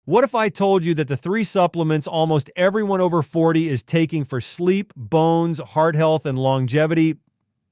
What if I told you that the three supplements almost everyone over 40 is taking for sleep, bones, heart health, and longevity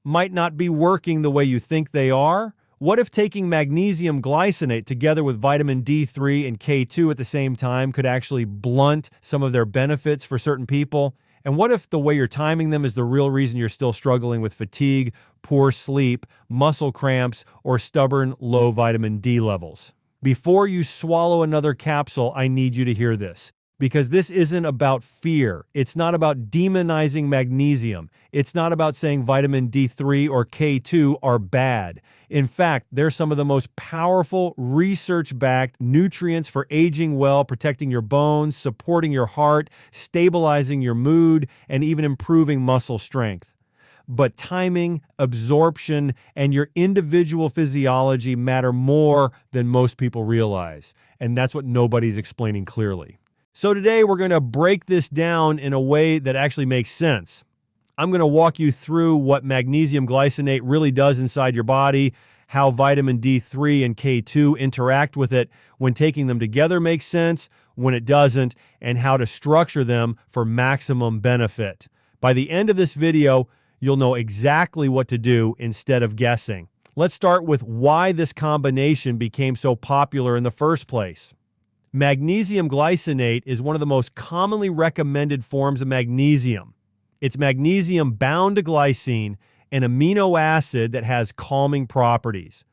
might not be working the way you think they are? What if taking magnesium glycinate together with vitamin D3 and K2 at the same time could actually blunt some of their benefits for certain people? And what if the way you're timing them is the real reason you're still struggling with fatigue, poor sleep, muscle cramps, or stubborn low vitamin D levels? Before you swallow another capsule, I need you to hear this, because this isn't about fear. It's not about demonizing magnesium. It's not about saying vitamin D3 or K2 are bad. In fact, they're some of the most powerful, research-backed nutrients for aging well, protecting your bones, supporting your heart, stabilizing your mood, and even improving muscle strength. But timing, absorption, and your individual physiology matter more than most people realize. And that's what nobody's explaining clearly. So today we're going to break this down in a way that actually makes sense. I'm going to walk you through what magnesium glycinate really does inside your body, how vitamin D3 and K2 interact with it, when taking them together makes sense, when it doesn't, and how to structure them for maximum benefit. By the end of this video, you'll know exactly what to do instead of guessing. Let's start with why this combination became so popular in the first place. Magnesium glycinate is one of the most commonly recommended forms of magnesium. It's magnesium bound to glycine, an amino acid that has calming properties.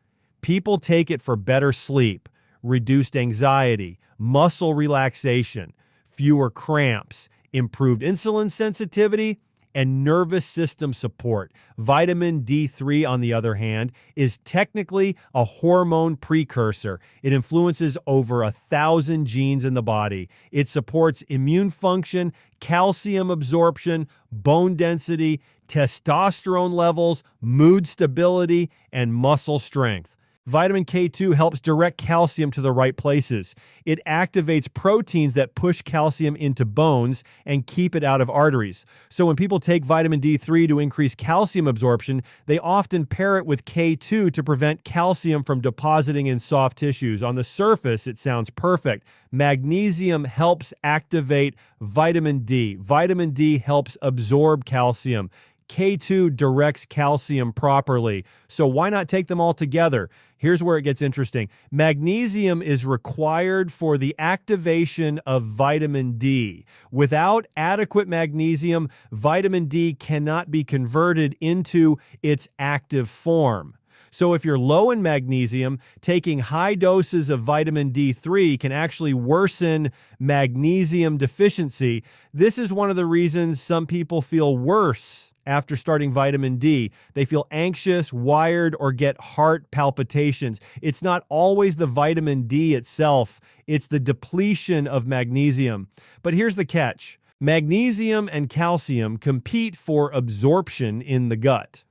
People take it for better sleep, reduced anxiety, muscle relaxation, fewer cramps, improved insulin sensitivity, and nervous system support. Vitamin D3, on the other hand, is technically a hormone precursor. It influences over 1,000 genes in the body. It supports immune function, calcium absorption, bone density, testosterone levels, mood stability, and muscle strength. Vitamin K2 helps direct calcium to the right places. It activates proteins that push calcium into bones and keep it out of arteries. So when people take vitamin D3 to increase calcium absorption, they often pair it with K2 to prevent calcium from depositing in soft tissues. On the surface, it sounds perfect. Magnesium helps activate vitamin D. Vitamin D helps absorb calcium. K2 directs calcium properly. So why not take them all together? Here's where it gets interesting. Magnesium is required for the activation of vitamin D. Without adequate magnesium, vitamin D cannot be converted into its active form. So if you're low in magnesium, taking high doses of vitamin D3 can actually worsen magnesium deficiency. This is one of the reasons some people feel worse after starting vitamin D. They feel anxious, wired, or get heart palpitations. It's not always the vitamin D itself. It's the depletion of magnesium. But here's the catch. Magnesium and calcium compete for absorption in the gut.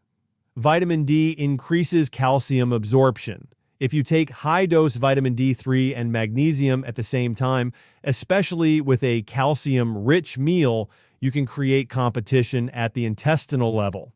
Vitamin D increases calcium absorption. If you take high-dose vitamin D3 and magnesium at the same time, especially with a calcium-rich meal, you can create competition at the intestinal level.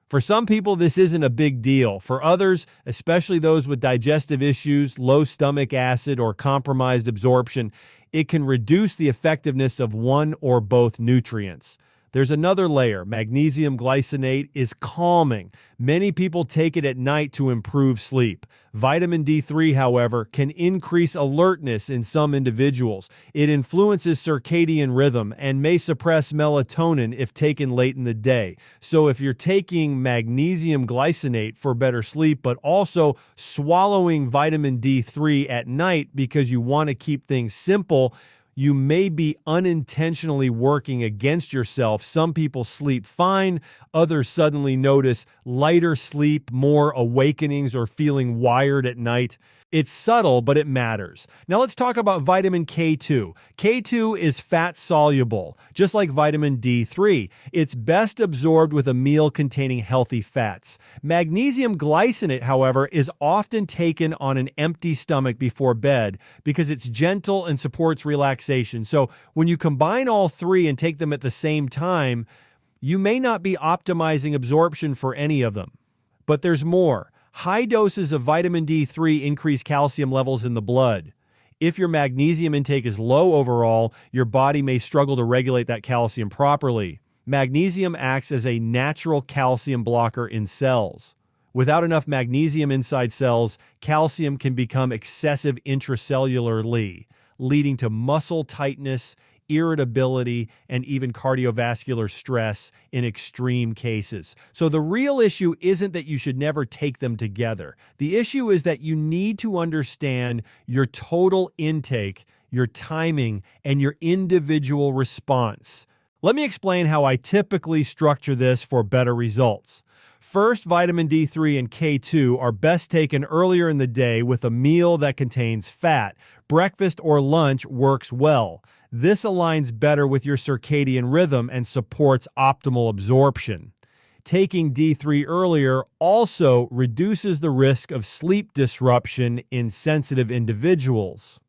For some people, this isn't a big deal. For others, especially those with digestive issues, low stomach acid, or compromised absorption, it can reduce the effectiveness of one or both nutrients. There's another layer. Magnesium glycinate is calming. Many people take it at night to improve sleep. Vitamin D3, however, can increase alertness in some individuals. It influences circadian rhythm and may suppress melatonin if taken late in the day. So if you're taking magnesium glycinate for better sleep, but also swallowing vitamin D3 at night because you want to keep things simple, you may be unintentionally working against yourself. Some people sleep fine. Others suddenly notice lighter sleep, more awakenings, or feeling wired at night. It's subtle, but it matters. Now let's talk about vitamin K2. K2 is fat soluble, just like vitamin D3. It's best absorbed with a meal containing healthy fats. Magnesium glycinate, however, is often taken on an empty stomach before bed because it's gentle and supports relaxation. So when you combine all three and take them at the same time, you may not be optimizing absorption for any of them. But there's more. High doses of vitamin D3 increase calcium levels in the blood. If your magnesium intake is low overall, your body may struggle to regulate that calcium properly. Magnesium acts as a natural calcium blocker in cells. Without enough magnesium inside cells, calcium can become excessive intracellularly, leading to muscle tightness, irritability, and even cardiovascular stress in extreme cases. So the real issue isn't that you should never take them together. The issue is that you need to understand your total intake, your timing, and your individual response. Let me explain how I typically structure this for better results. First, vitamin D3 and K2 are best taken earlier in the day with a meal that contains fat. Breakfast or lunch works well. This aligns better with your circadian rhythm and supports optimal absorption. Taking D3 earlier also reduces the risk of sleep disruption in sensitive individuals.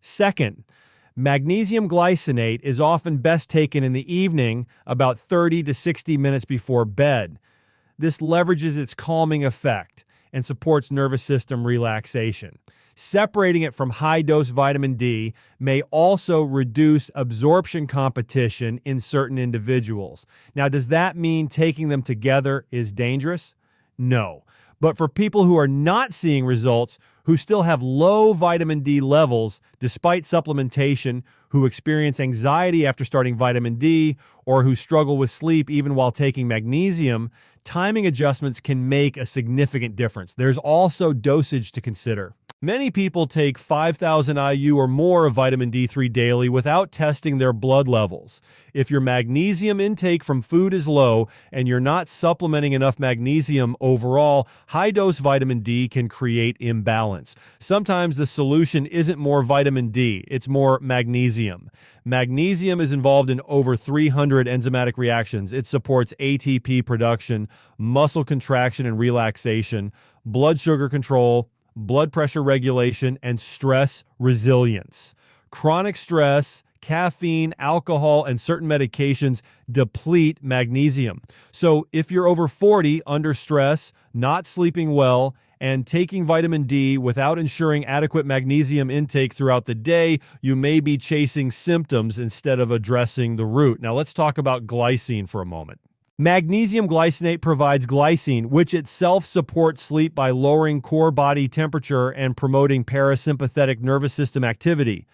Second, magnesium glycinate is often best taken in the evening, about 30 to 60 minutes before bed. This leverages its calming effect and supports nervous system relaxation. Separating it from high-dose vitamin D may also reduce absorption competition in certain individuals. Now, does that mean taking them together is dangerous? No. But for people who are not seeing results, who still have low vitamin D levels despite supplementation, who experience anxiety after starting vitamin D, or who struggle with sleep even while taking magnesium, timing adjustments can make a significant difference. There's also dosage to consider. Many people take 5,000 IU or more of vitamin D3 daily without testing their blood levels. If your magnesium intake from food is low and you're not supplementing enough magnesium overall, high-dose vitamin D can create imbalance. Sometimes the solution isn't more vitamin D, it's more magnesium. Magnesium is involved in over 300 enzymatic reactions. It supports ATP production, muscle contraction and relaxation, blood sugar control, blood pressure regulation, and stress resilience. Chronic stress, caffeine, alcohol, and certain medications deplete magnesium. So if you're over 40, under stress, not sleeping well, and taking vitamin D without ensuring adequate magnesium intake throughout the day, you may be chasing symptoms instead of addressing the root. Now let's talk about glycine for a moment. Magnesium glycinate provides glycine, which itself supports sleep by lowering core body temperature and promoting parasympathetic nervous system activity.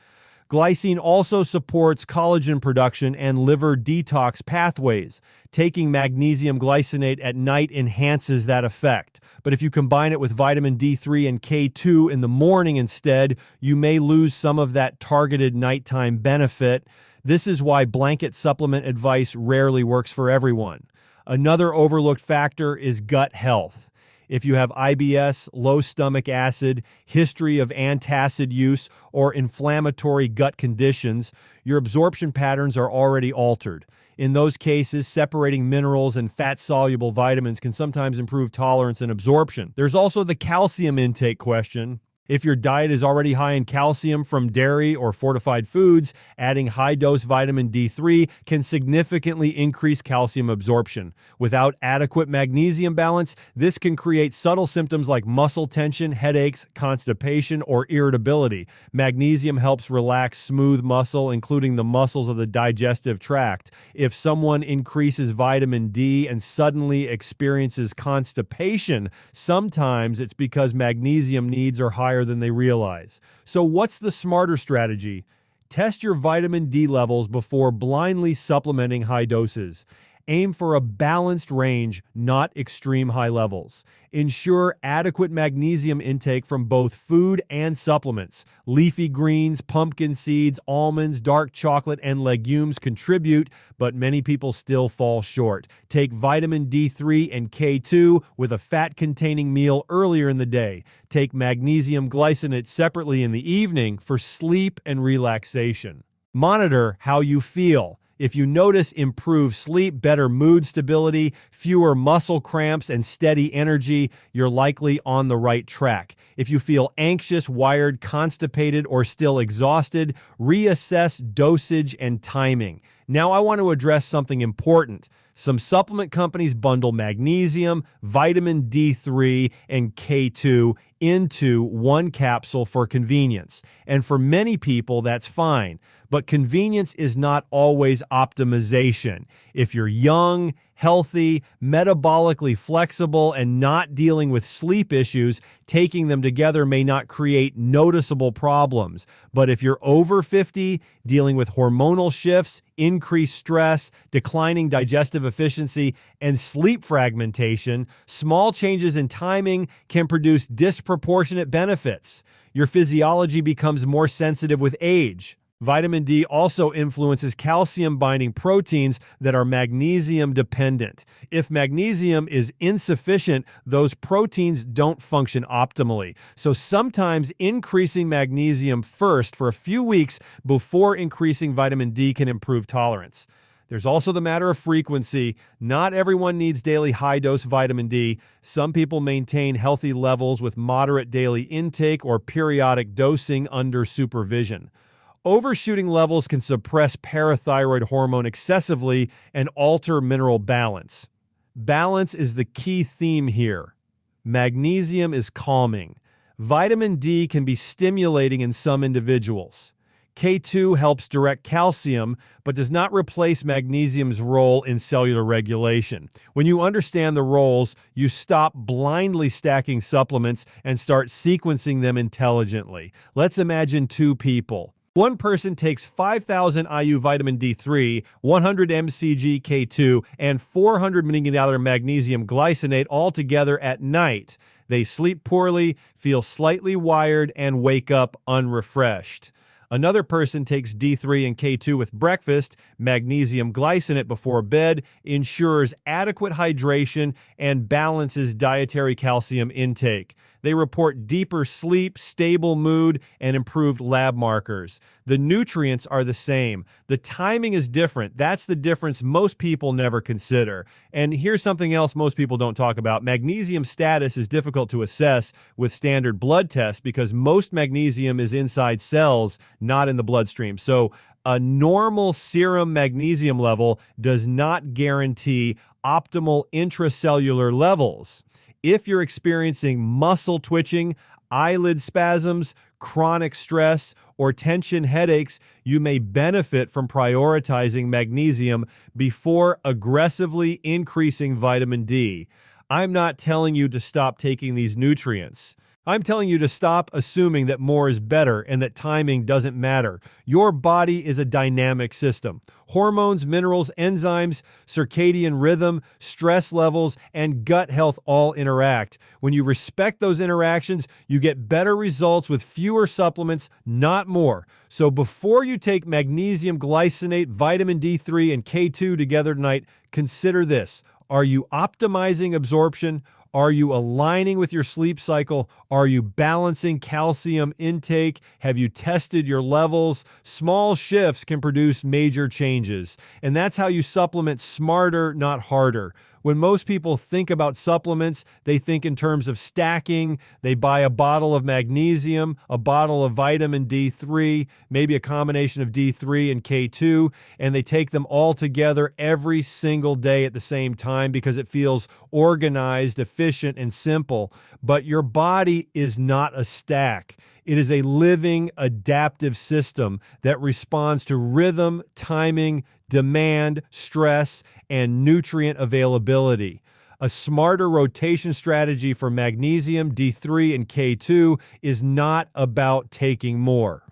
Glycine also supports collagen production and liver detox pathways. Taking magnesium glycinate at night enhances that effect. But if you combine it with vitamin D3 and K2 in the morning instead, you may lose some of that targeted nighttime benefit. This is why blanket supplement advice rarely works for everyone. Another overlooked factor is gut health. If you have IBS, low stomach acid, history of antacid use, or inflammatory gut conditions, your absorption patterns are already altered. In those cases, separating minerals and fat-soluble vitamins can sometimes improve tolerance and absorption. There's also the calcium intake question. If your diet is already high in calcium from dairy or fortified foods, adding high-dose vitamin D3 can significantly increase calcium absorption. Without adequate magnesium balance, this can create subtle symptoms like muscle tension, headaches, constipation, or irritability. Magnesium helps relax smooth muscle, including the muscles of the digestive tract. If someone increases vitamin D and suddenly experiences constipation, sometimes it's because magnesium needs are higher than they realize. So what's the smarter strategy? Test your vitamin D levels before blindly supplementing high doses. Aim for a balanced range, not extreme high levels. Ensure adequate magnesium intake from both food and supplements. Leafy greens, pumpkin seeds, almonds, dark chocolate, and legumes contribute, but many people still fall short. Take vitamin D3 and K2 with a fat-containing meal earlier in the day. Take magnesium glycinate separately in the evening for sleep and relaxation. Monitor how you feel. If you notice improved sleep, better mood stability, fewer muscle cramps, and steady energy, you're likely on the right track. If you feel anxious, wired, constipated, or still exhausted, reassess dosage and timing. Now I want to address something important. Some supplement companies bundle magnesium, vitamin D3, and K2 into one capsule for convenience. And for many people, that's fine. But convenience is not always optimization. If you're young, healthy, metabolically flexible, and not dealing with sleep issues, taking them together may not create noticeable problems. But if you're over 50, dealing with hormonal shifts, increased stress, declining digestive efficiency, and sleep fragmentation, small changes in timing can produce disproportionate benefits. Your physiology becomes more sensitive with age. Vitamin D also influences calcium-binding proteins that are magnesium-dependent. If magnesium is insufficient, those proteins don't function optimally. So sometimes increasing magnesium first for a few weeks before increasing vitamin D can improve tolerance. There's also the matter of frequency. Not everyone needs daily high-dose vitamin D. Some people maintain healthy levels with moderate daily intake or periodic dosing under supervision. Overshooting levels can suppress parathyroid hormone excessively and alter mineral balance. Balance is the key theme here. Magnesium is calming. Vitamin D can be stimulating in some individuals. K2 helps direct calcium, but does not replace magnesium's role in cellular regulation. When you understand the roles, you stop blindly stacking supplements and start sequencing them intelligently. Let's imagine two people. One person takes 5,000 IU vitamin D3, 100 mcg K2, and 400 mg magnesium glycinate all together at night. They sleep poorly, feel slightly wired, and wake up unrefreshed. Another person takes D3 and K2 with breakfast, magnesium glycinate before bed, ensures adequate hydration, and balances dietary calcium intake. They report deeper sleep, stable mood, and improved lab markers. The nutrients are the same. The timing is different. That's the difference most people never consider. And here's something else most people don't talk about. Magnesium status is difficult to assess with standard blood tests because most magnesium is inside cells, not in the bloodstream. So a normal serum magnesium level does not guarantee optimal intracellular levels. If you're experiencing muscle twitching, eyelid spasms, chronic stress, or tension headaches, you may benefit from prioritizing magnesium before aggressively increasing vitamin D. I'm not telling you to stop taking these nutrients. I'm telling you to stop assuming that more is better and that timing doesn't matter. Your body is a dynamic system. Hormones, minerals, enzymes, circadian rhythm, stress levels, and gut health all interact. When you respect those interactions, you get better results with fewer supplements, not more. So before you take magnesium glycinate, vitamin D3, and K2 together tonight, consider this. Are you optimizing absorption? Are you aligning with your sleep cycle? Are you balancing calcium intake? Have you tested your levels? Small shifts can produce major changes. And that's how you supplement smarter, not harder. When most people think about supplements, they think in terms of stacking. They buy a bottle of magnesium, a bottle of vitamin D3, maybe a combination of D3 and K2, and they take them all together every single day at the same time because it feels organized, efficient, and simple. But your body is not a stack. It is a living, adaptive system that responds to rhythm, timing, demand, stress, and nutrient availability. A smarter rotation strategy for magnesium, D3, and K2 is not about taking more.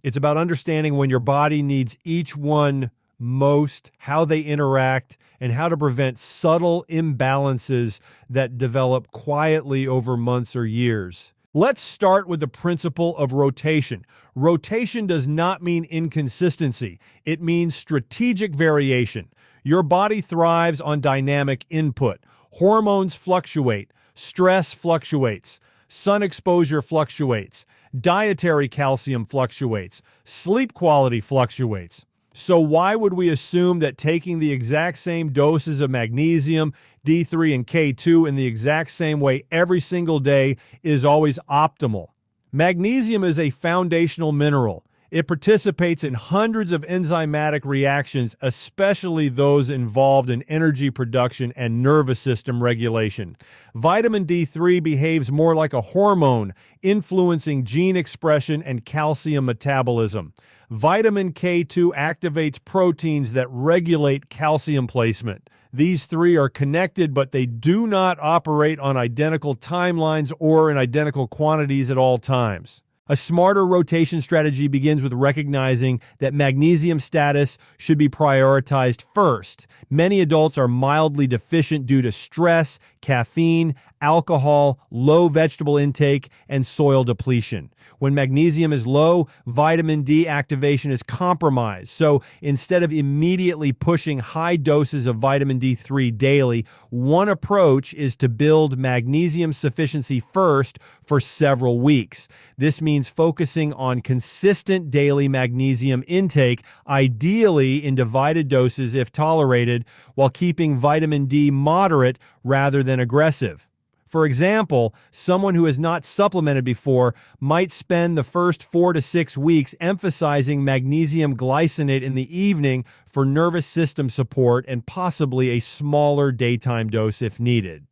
It's about understanding when your body needs each one most, how they interact, and how to prevent subtle imbalances that develop quietly over months or years. Let's start with the principle of rotation. Rotation does not mean inconsistency. It means strategic variation. Your body thrives on dynamic input. Hormones fluctuate. Stress fluctuates. Sun exposure fluctuates. Dietary calcium fluctuates. Sleep quality fluctuates. So why would we assume that taking the exact same doses of magnesium, D3, and K2 in the exact same way every single day is always optimal? Magnesium is a foundational mineral, It participates in hundreds of enzymatic reactions, especially those involved in energy production and nervous system regulation. Vitamin D3 behaves more like a hormone, influencing gene expression and calcium metabolism. Vitamin K2 activates proteins that regulate calcium placement. These three are connected, but they do not operate on identical timelines or in identical quantities at all times. A smarter rotation strategy begins with recognizing that magnesium status should be prioritized first. Many adults are mildly deficient due to stress, caffeine, alcohol, low vegetable intake, and soil depletion. When magnesium is low, vitamin D activation is compromised. So instead of immediately pushing high doses of vitamin D3 daily, one approach is to build magnesium sufficiency first for several weeks. This means focusing on consistent daily magnesium intake, ideally in divided doses if tolerated, while keeping vitamin D moderate rather than aggressive. For example, someone who has not supplemented before might spend the first 4 to 6 weeks emphasizing magnesium glycinate in the evening for nervous system support and possibly a smaller daytime dose if needed.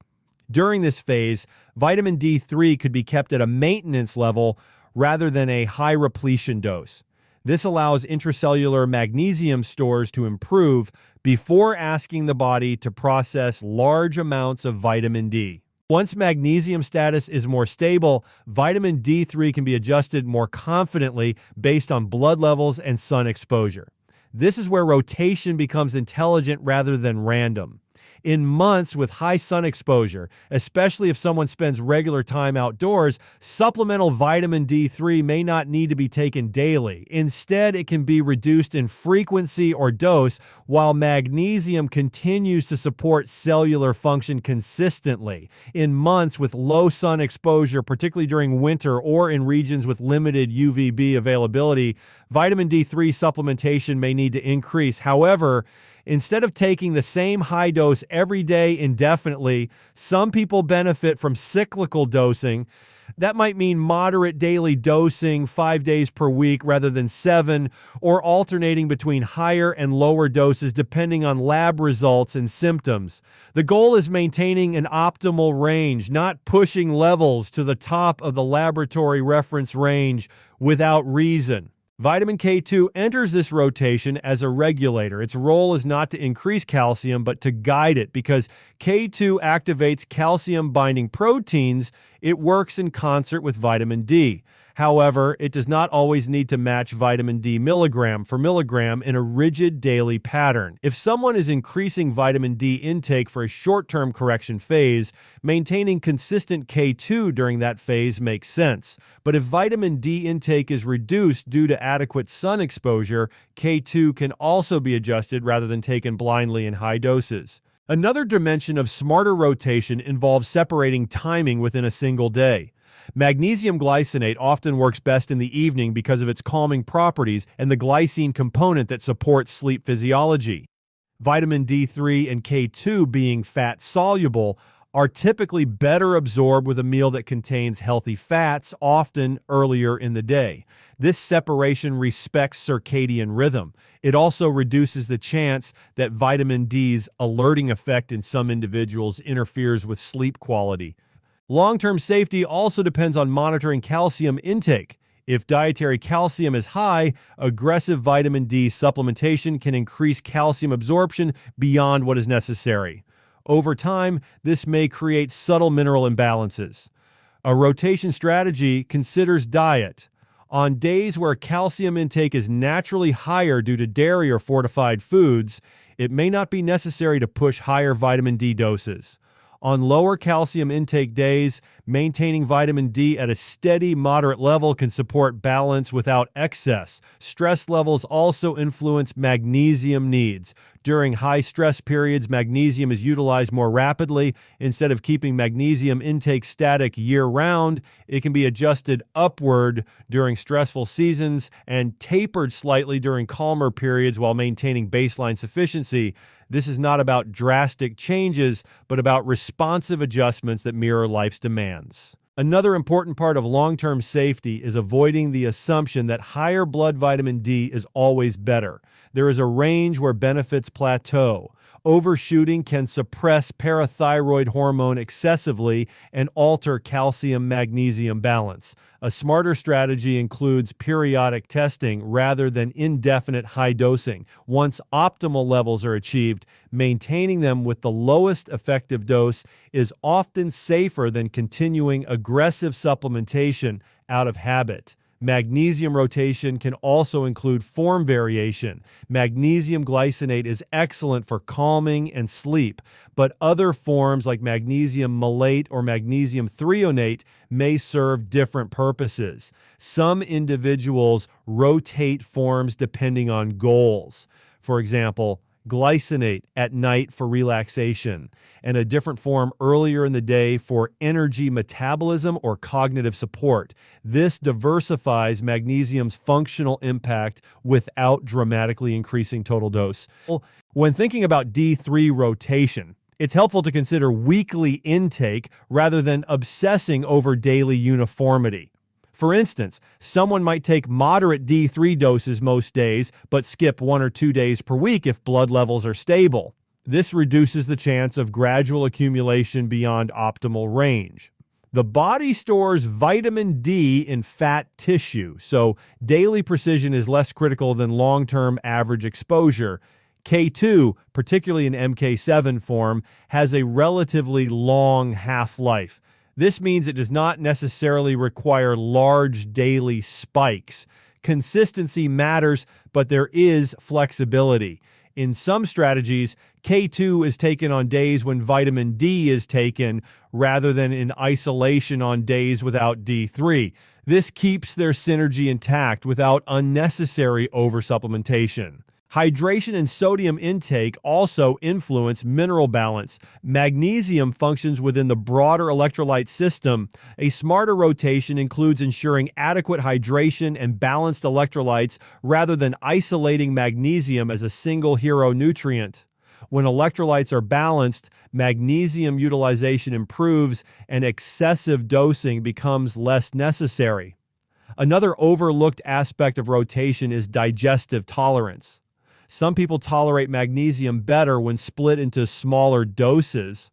During this phase, vitamin D3 could be kept at a maintenance level rather than a high repletion dose. This allows intracellular magnesium stores to improve before asking the body to process large amounts of vitamin D. Once magnesium status is more stable, vitamin D3 can be adjusted more confidently based on blood levels and sun exposure. This is where rotation becomes intelligent rather than random. In months with high sun exposure, especially if someone spends regular time outdoors, supplemental vitamin D3 may not need to be taken daily. Instead, it can be reduced in frequency or dose while magnesium continues to support cellular function consistently. In months with low sun exposure, particularly during winter or in regions with limited UVB availability, vitamin D3 supplementation may need to increase. However, instead of taking the same high dose every day indefinitely, some people benefit from cyclical dosing. That might mean moderate daily dosing 5 days per week rather than 7, or alternating between higher and lower doses depending on lab results and symptoms. The goal is maintaining an optimal range, not pushing levels to the top of the laboratory reference range without reason. Vitamin K2 enters this rotation as a regulator. Its role is not to increase calcium, but to guide it. Because K2 activates calcium-binding proteins, it works in concert with vitamin D. However, it does not always need to match vitamin D milligram for milligram in a rigid daily pattern. If someone is increasing vitamin D intake for a short-term correction phase, maintaining consistent K2 during that phase makes sense. But if vitamin D intake is reduced due to adequate sun exposure, K2 can also be adjusted rather than taken blindly in high doses. Another dimension of smarter rotation involves separating timing within a single day. Magnesium glycinate often works best in the evening because of its calming properties and the glycine component that supports sleep physiology. Vitamin D3 and K2, being fat-soluble, are typically better absorbed with a meal that contains healthy fats, often earlier in the day. This separation respects circadian rhythm. It also reduces the chance that vitamin D's alerting effect in some individuals interferes with sleep quality. Long-term safety also depends on monitoring calcium intake. If dietary calcium is high, aggressive vitamin D supplementation can increase calcium absorption beyond what is necessary. Over time, this may create subtle mineral imbalances. A rotation strategy considers diet. On days where calcium intake is naturally higher due to dairy or fortified foods, it may not be necessary to push higher vitamin D doses. On lower calcium intake days, maintaining vitamin D at a steady, moderate level can support balance without excess. Stress levels also influence magnesium needs. During high stress periods, magnesium is utilized more rapidly. Instead of keeping magnesium intake static year-round, it can be adjusted upward during stressful seasons and tapered slightly during calmer periods while maintaining baseline sufficiency. This is not about drastic changes, but about responsive adjustments that mirror life's demands. Another important part of long-term safety is avoiding the assumption that higher blood vitamin D is always better. There is a range where benefits plateau. Overshooting can suppress parathyroid hormone excessively and alter calcium-magnesium balance. A smarter strategy includes periodic testing rather than indefinite high dosing. Once optimal levels are achieved, maintaining them with the lowest effective dose is often safer than continuing aggressive supplementation out of habit. Magnesium rotation can also include form variation. Magnesium glycinate is excellent for calming and sleep, but other forms like magnesium malate or magnesium threonate may serve different purposes. Some individuals rotate forms depending on goals. For example, glycinate at night for relaxation, and a different form earlier in the day for energy metabolism or cognitive support. This diversifies magnesium's functional impact without dramatically increasing total dose. When thinking about D3 rotation, it's helpful to consider weekly intake rather than obsessing over daily uniformity. For instance, someone might take moderate D3 doses most days, but skip 1 or 2 days per week if blood levels are stable. This reduces the chance of gradual accumulation beyond optimal range. The body stores vitamin D in fat tissue, so daily precision is less critical than long-term average exposure. K2, particularly in MK7 form, has a relatively long half-life. This means it does not necessarily require large daily spikes. Consistency matters, but there is flexibility. In some strategies, K2 is taken on days when vitamin D is taken, rather than in isolation on days without D3. This keeps their synergy intact without unnecessary oversupplementation. Hydration and sodium intake also influence mineral balance. Magnesium functions within the broader electrolyte system. A smarter rotation includes ensuring adequate hydration and balanced electrolytes rather than isolating magnesium as a single hero nutrient. When electrolytes are balanced, magnesium utilization improves and excessive dosing becomes less necessary. Another overlooked aspect of rotation is digestive tolerance. Some people tolerate magnesium better when split into smaller doses.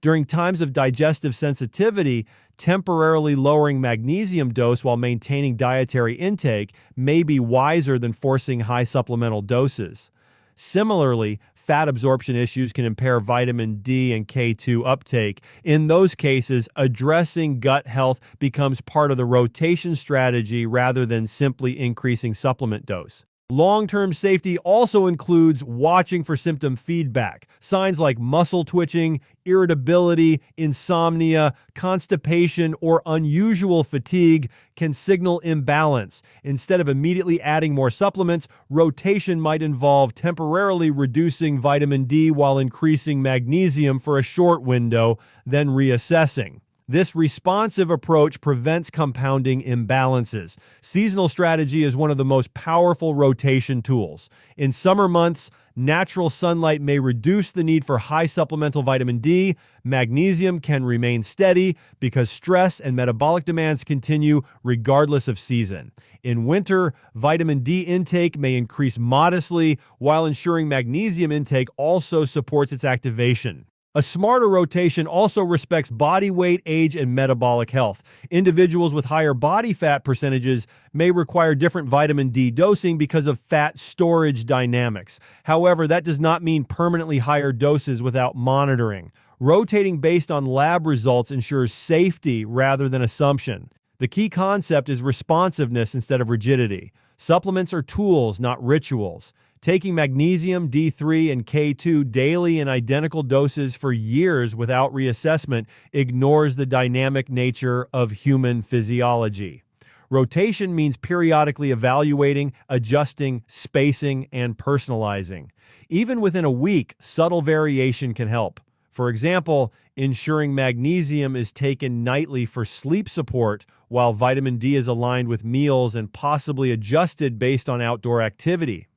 During times of digestive sensitivity, temporarily lowering magnesium dose while maintaining dietary intake may be wiser than forcing high supplemental doses. Similarly, fat absorption issues can impair vitamin D and K2 uptake. In those cases, addressing gut health becomes part of the rotation strategy rather than simply increasing supplement dose. Long-term safety also includes watching for symptom feedback. Signs like muscle twitching, irritability, insomnia, constipation, or unusual fatigue can signal imbalance. Instead of immediately adding more supplements, rotation might involve temporarily reducing vitamin D while increasing magnesium for a short window, then reassessing. This responsive approach prevents compounding imbalances. Seasonal strategy is one of the most powerful rotation tools. In summer months, natural sunlight may reduce the need for high supplemental vitamin D. Magnesium can remain steady because stress and metabolic demands continue regardless of season. In winter, vitamin D intake may increase modestly while ensuring magnesium intake also supports its activation. A smarter rotation also respects body weight, age, and metabolic health. Individuals with higher body fat percentages may require different vitamin D dosing because of fat storage dynamics. However, that does not mean permanently higher doses without monitoring. Rotating based on lab results ensures safety rather than assumption. The key concept is responsiveness instead of rigidity. Supplements are tools, not rituals. Taking magnesium, D3, and K2 daily in identical doses for years without reassessment ignores the dynamic nature of human physiology. Rotation means periodically evaluating, adjusting, spacing, and personalizing. Even within a week, subtle variation can help. For example, ensuring magnesium is taken nightly for sleep support while vitamin D is aligned with meals and possibly adjusted based on outdoor activity.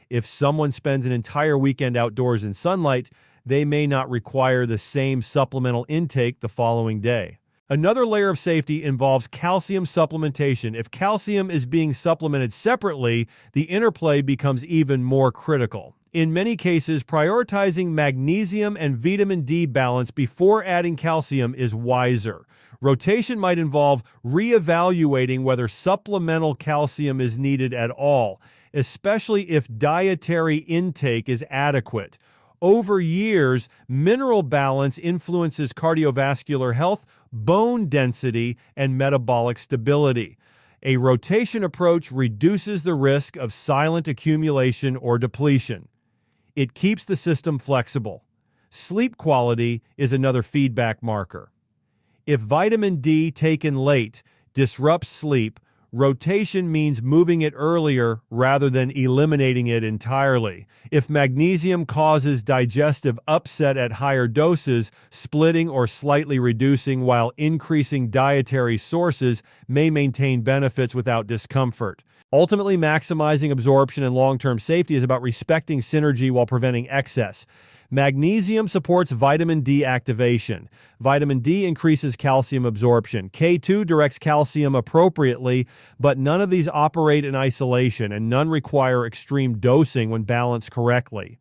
If someone spends an entire weekend outdoors in sunlight, they may not require the same supplemental intake the following day. Another layer of safety involves calcium supplementation. If calcium is being supplemented separately, the interplay becomes even more critical. In many cases, prioritizing magnesium and vitamin D balance before adding calcium is wiser. Rotation might involve reevaluating whether supplemental calcium is needed at all, especially if dietary intake is adequate. Over years, mineral balance influences cardiovascular health, bone density, and metabolic stability. A rotation approach reduces the risk of silent accumulation or depletion. It keeps the system flexible. Sleep quality is another feedback marker. If vitamin D taken late disrupts sleep, rotation means moving it earlier rather than eliminating it entirely. If magnesium causes digestive upset at higher doses, splitting or slightly reducing while increasing dietary sources may maintain benefits without discomfort. Ultimately, maximizing absorption and long-term safety is about respecting synergy while preventing excess. Magnesium supports vitamin D activation. Vitamin D increases calcium absorption. K2 directs calcium appropriately, but none of these operate in isolation, and none require extreme dosing when balanced correctly.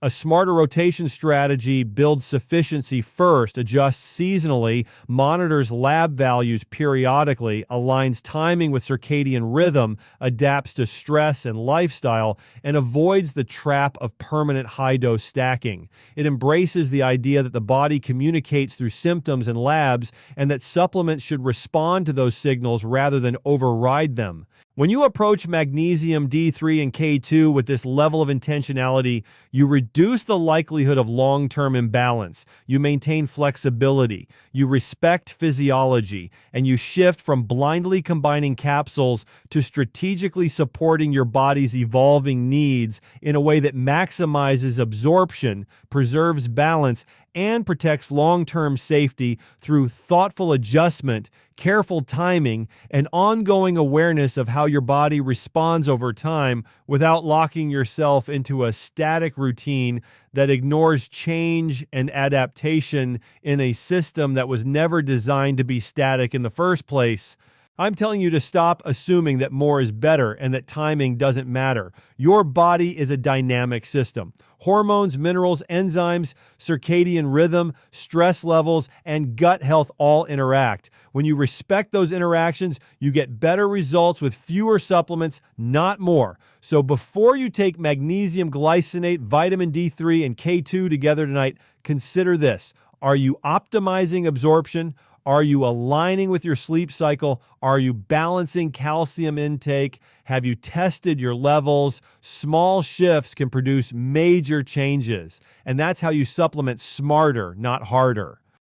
A smarter rotation strategy builds sufficiency first, adjusts seasonally, monitors lab values periodically, aligns timing with circadian rhythm, adapts to stress and lifestyle, and avoids the trap of permanent high-dose stacking. It embraces the idea that the body communicates through symptoms and labs, and that supplements should respond to those signals rather than override them. When you approach magnesium, D3, and K2 with this level of intentionality, you reduce the likelihood of long-term imbalance, you maintain flexibility, you respect physiology, and you shift from blindly combining capsules to strategically supporting your body's evolving needs in a way that maximizes absorption, preserves balance, and protects long-term safety through thoughtful adjustment, careful timing, and ongoing awareness of how your body responds over time without locking yourself into a static routine that ignores change and adaptation in a system that was never designed to be static in the first place. I'm telling you to stop assuming that more is better and that timing doesn't matter. Your body is a dynamic system. Hormones, minerals, enzymes, circadian rhythm, stress levels, and gut health all interact. When you respect those interactions, you get better results with fewer supplements, not more. So before you take magnesium, glycinate, vitamin D3, and K2 together tonight, consider this. Are you optimizing absorption? Are you aligning with your sleep cycle? Are you balancing calcium intake? Have you tested your levels? Small shifts can produce major changes. And that's how you supplement smarter, not harder.